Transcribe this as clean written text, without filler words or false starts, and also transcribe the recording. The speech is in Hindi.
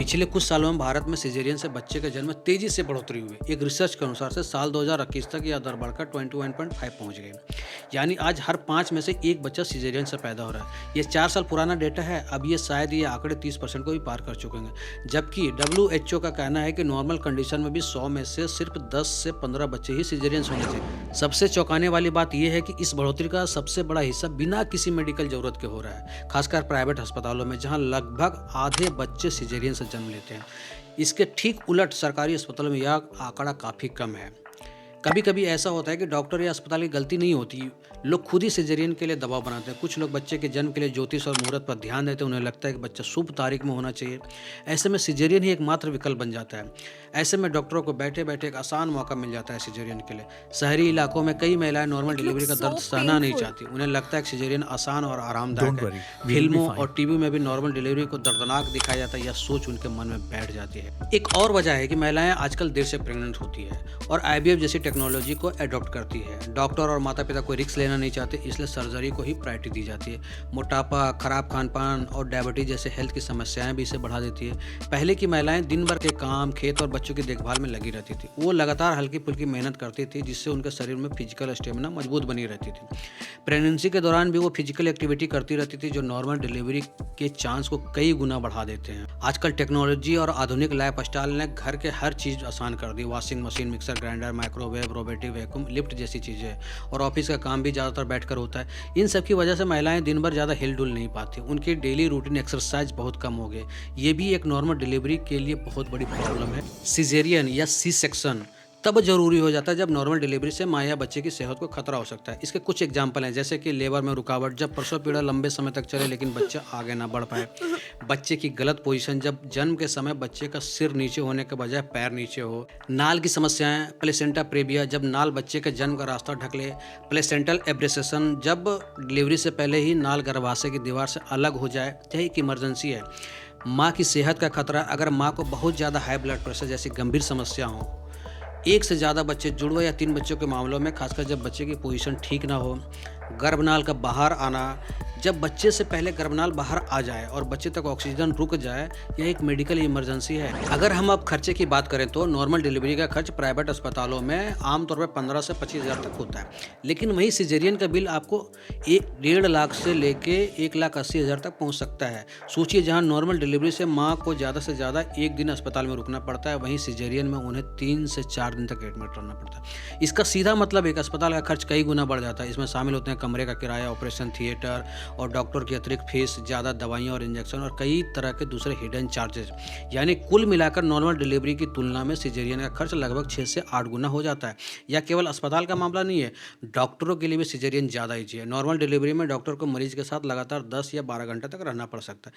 पिछले कुछ सालों में भारत में सिजेरियन से बच्चे के जन्म में तेजी से बढ़ोतरी हुई है। एक रिसर्च के अनुसार से साल 2021 तक यह दर बढ़कर 21.5 पहुंच गई। यानी आज हर 5 में से एक बच्चा सिजेरियन से पैदा हो रहा है। ये 4 साल पुराना डेटा है। अब ये शायद ये आंकड़े 30% को भी पार कर चुके हैं। जबकि WHO का कहना है कि नॉर्मल कंडीशन में भी 100 में से सिर्फ 10 से 15 बच्चे ही सिजेरियन होने चाहिए। सबसे चौंकाने वाली बात यह है कि इस बढ़ोतरी का सबसे बड़ा हिस्सा बिना किसी मेडिकल जरूरत के हो रहा है, खासकर प्राइवेट अस्पतालों में, जहां लगभग आधे बच्चे सिजेरियन से जन्म लेते हैं। इसके ठीक उलट सरकारी अस्पतालों में यह आंकड़ा काफ़ी कम है। कभी-कभी ऐसा होता है कि डॉक्टर या अस्पताल की गलती नहीं होती, लोग खुद ही सिजेरियन के लिए दबाव बनाते हैं। कुछ लोग बच्चे के जन्म के लिए ज्योतिष और मुहूर्त पर ध्यान देते हैं, उन्हें लगता है कि बच्चा शुभ तारीख में होना चाहिए। ऐसे में सिजेरियन ही एकमात्र विकल्प बन जाता है। ऐसे में डॉक्टरों को बैठे-बैठे एक आसान मौका मिल जाता है सिजेरियन के लिए। शहरी इलाकों में कई महिलाएं नॉर्मल It डिलीवरी looks का दर्द so सहना नहीं painful. चाहती। उन्हें लगता है कि सिजेरियन आसान और आरामदायक डोंट है। वरी, वी विल बी फिल्मों फाइन। और टीवी में भी नॉर्मल डिलीवरी को दर्दनाक दिखाया जाता है। यह सोच उनके मन में बैठ जाती है। एक और वजह है कि महिलाएं आजकल देर से प्रेग्नेंट होती है और IVF जैसी टेक्नोलॉजी को एडॉप्ट करती है। डॉक्टर और माता पिता कोई रिस्क लेना नहीं चाहते, इसलिए सर्जरी को ही प्रायोरिटी दी जाती है। मोटापा, खराब खान पान और डायबिटीज जैसे हेल्थ की समस्याएं भी इसे बढ़ा देती है। पहले की महिलाएं दिन भर के काम, खेत और बच्चों की देखभाल में लगी रहती थी। वो लगातार हल्की फुल्की मेहनत करती थी, जिससे उनके शरीर में फिजिकल स्टेमिना मजबूत बनी रहती थी। प्रेगनेंसी के दौरान भी वो फिजिकल एक्टिविटी करती रहती थी, जो नॉर्मल डिलीवरी के चांस को कई गुना बढ़ा देते हैं। आजकल टेक्नोलॉजी और आधुनिक लाइफ स्टाइल ने घर के हर चीज़ आसान कर दी। Washing machine, mixer grinder, microwave, robotic vacuum, lift जैसी चीज़ें, और ऑफिस का काम भी ज़्यादातर बैठकर होता है। इन सब की वजह से महिलाएं दिन भर ज़्यादा हिल डुल नहीं पाती। उनकी डेली रूटीन एक्सरसाइज बहुत कम हो गए। ये भी एक नॉर्मल डिलीवरी के लिए बहुत बड़ी प्रॉब्लम है। सिजेरियन या सी सेक्शन तब जरूरी हो जाता है जब नॉर्मल डिलीवरी से माँ या बच्चे की सेहत को खतरा हो सकता है। इसके कुछ एग्जाम्पल हैं, जैसे कि लेबर में रुकावट, जब प्रसव पीड़ा लंबे समय तक चले लेकिन बच्चा आगे ना बढ़ पाए। बच्चे की गलत पोजीशन, जब जन्म के समय बच्चे का सिर नीचे होने के बजाय पैर नीचे हो। नाल की समस्याएं, प्लेसेंटा प्रेविया, जब नाल बच्चे के जन्म का रास्ता ढक ले। प्लेसेंटल एब्रेसेशन, जब डिलीवरी से पहले ही नाल गर्भाशय की दीवार से अलग हो जाए। यह एक इमरजेंसी है। माँ की सेहत का खतरा, अगर माँ को बहुत ज़्यादा हाई ब्लड प्रेशर जैसी गंभीर समस्या हो। एक से ज़्यादा बच्चे, जुड़वा या 3 बच्चों के मामलों में, खासकर जब बच्चे की पोजीशन ठीक ना हो। गर्भनाल का बाहर आना, जब बच्चे से पहले गर्भनाल बाहर आ जाए और बच्चे तक ऑक्सीजन रुक जाए, यह एक मेडिकल इमरजेंसी है। अगर हम अब खर्चे की बात करें तो नॉर्मल डिलीवरी का खर्च प्राइवेट अस्पतालों में आमतौर पर 15 से 25 हज़ार तक होता है, लेकिन वहीं सिजेरियन का बिल आपको 1.5 लाख से लेके 1,80,000 तक पहुंच सकता है। सोचिए, जहां नॉर्मल डिलीवरी से माँ को ज़्यादा से ज़्यादा 1 दिन अस्पताल में रुकना पड़ता है, वहीं सिजेरियन में उन्हें 3 से 4 दिन तक एडमिट रहना पड़ता है। इसका सीधा मतलब एक अस्पताल का खर्च कई गुना बढ़ जाता है। इसमें शामिल होते हैं कमरे का किराया, ऑपरेशन थिएटर और डॉक्टर की अतिरिक्त फीस, ज़्यादा दवाइयाँ और इंजेक्शन, और कई तरह के दूसरे हिडन चार्जेस। यानी कुल मिलाकर नॉर्मल डिलीवरी की तुलना में सिजेरियन का खर्च लगभग 6 से 8 गुना हो जाता है। यह केवल अस्पताल का मामला नहीं है, डॉक्टरों के लिए भी सिजेरियन ज़्यादा ईजी है। नॉर्मल डिलीवरी में डॉक्टर को मरीज के साथ लगातार 10 या 12 घंटे तक रहना पड़ सकता है।